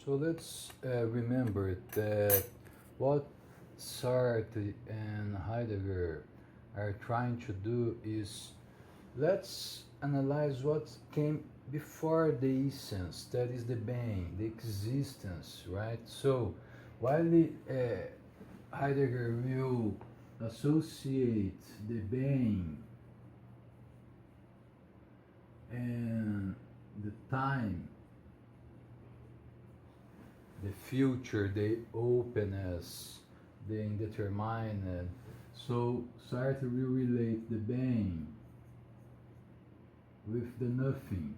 So let's remember that what Sartre and Heidegger are trying to do is let's analyze what came before the essence, that is the being, the existence, right? So while Heidegger will associate the being and the time, the future, the openness, the indeterminate. So Sartre will relate the being with the nothing.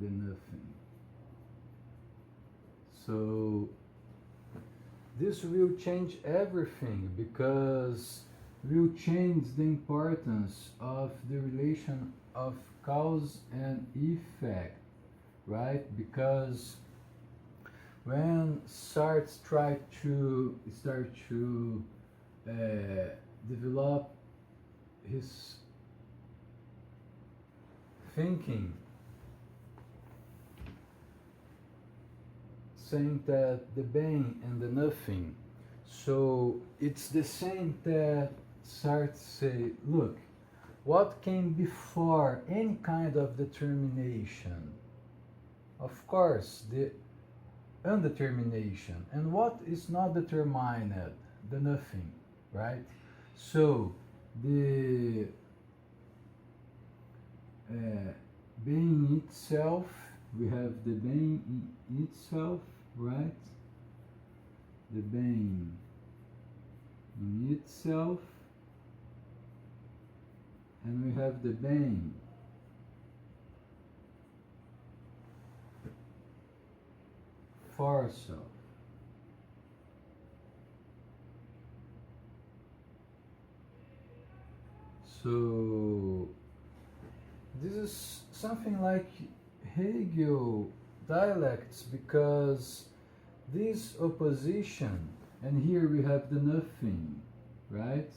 The nothing. So this will change everything because will change the importance of the relation of cause and effect, right? Because when Sartre tried to start to develop his thinking, saying that the being and the nothing, so it's the same that Sartre say, look, what came before any kind of determination? Of course, the undetermination. And what is not determined? The nothing, right? So the being itself, we have the being in itself, right? The being in itself, and we have the being for self. So this is something like Hegel dialects, because this opposition, and here we have the nothing, right?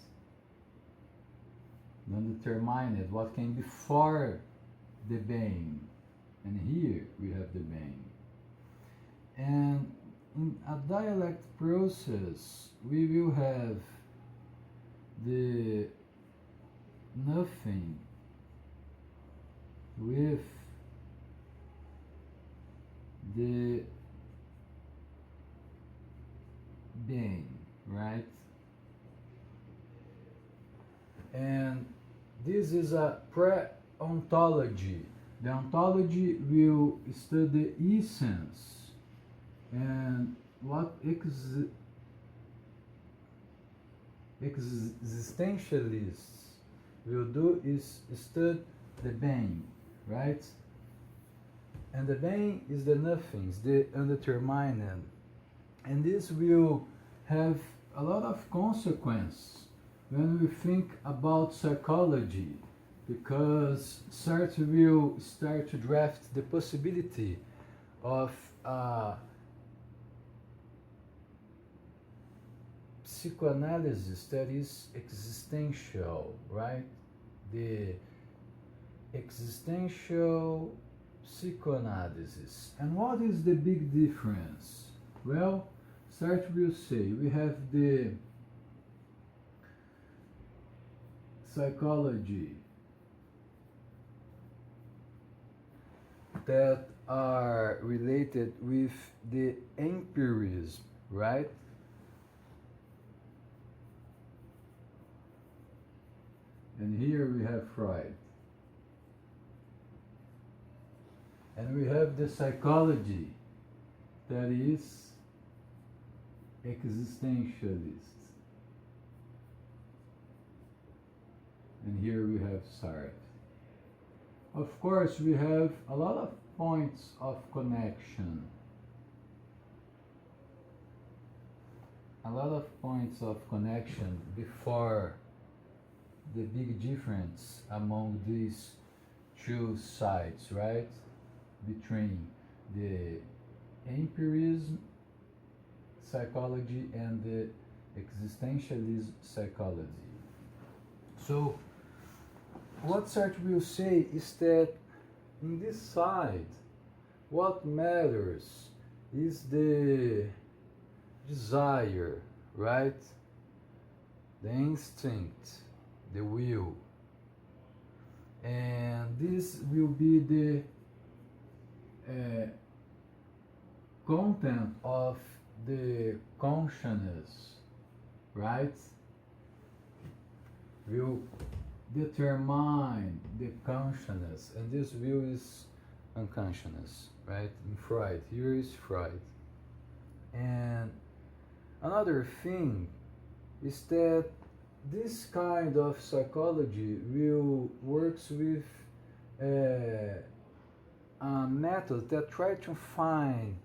Undetermined, what came before the being, and here we have the being. And in a dialect process, we will have the nothing with the being, right? And this is a pre-ontology. The ontology will study essence, and what existentialists will do is study the being, right? And the being is the nothings, the undetermined. And this will have a lot of consequence when we think about psychology, because Sartre will start to draft the possibility of psychoanalysis that is existential, right? The existential psychoanalysis. And what is the big difference? Well, Sartre will say we have the psychology that are related with the empirism, right? And here we have Freud. And we have the psychology that is existentialist. And here we have Sartre. Of course, we have a lot of points of connection. A lot of points of connection before the big difference among these two sides, right? Between the empirism psychology and the existentialist psychology. So what Sartre will say is that in this side, what matters is the desire, right? The instinct, the will. And this will be the content of the consciousness, right? Will determine the consciousness, and this will is unconsciousness, right? In Freud, here is Freud. And another thing is that this kind of psychology will works with a method that try to find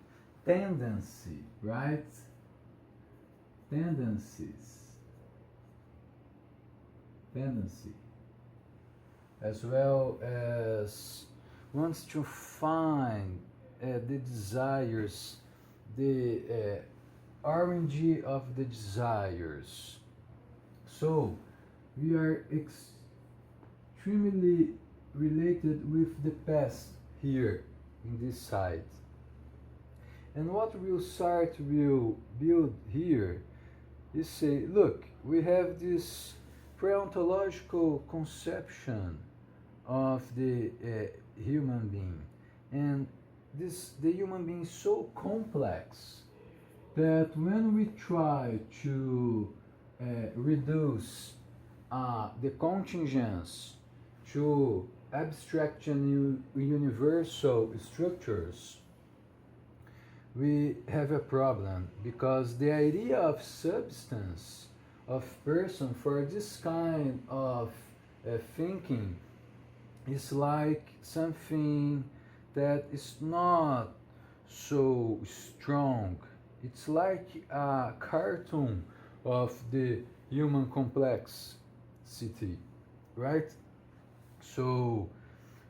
tendency, right? Tendency, as well as wants to find the desires, the origin of the desires. So we are extremely related with the past here in this side. And what Sartre will build here is say, look, we have this pre-ontological conception of the human being, and the human being is so complex that when we try to reduce the contingents to abstract and universal structures, we have a problem, because the idea of substance of person for this kind of thinking is like something that is not so strong. It's like a cartoon of the human complexity, right? So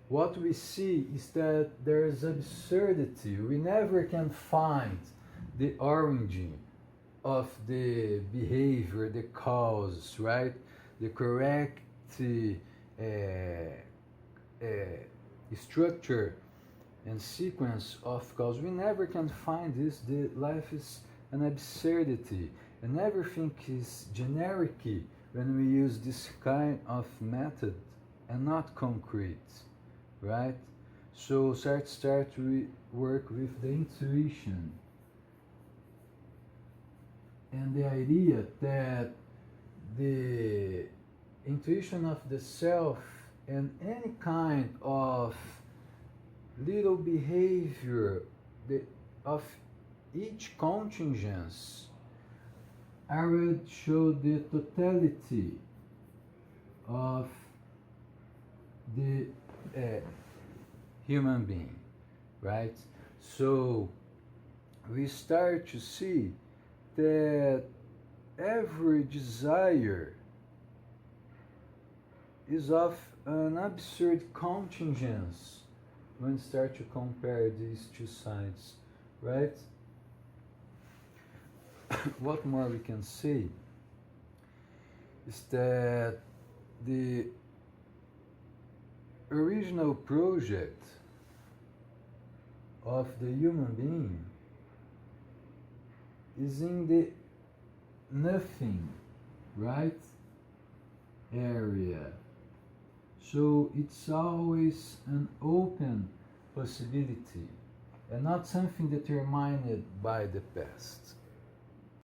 what we see is that there is absurdity. We never can find the origin of the behavior, the cause, right? The correct structure and sequence of cause. We never can find this. The life is an absurdity, and everything is generic when we use this kind of method and not concrete, right? So start to work with the intuition and the idea that the intuition of the self and any kind of little behavior of each contingent would show the totality of the human being, right? So we start to see that every desire is of an absurd contingence when we start to compare these two sides, right? What more we can say is that the original project of the human being is in the nothing, right, area. So it's always an open possibility and not something determined by the past.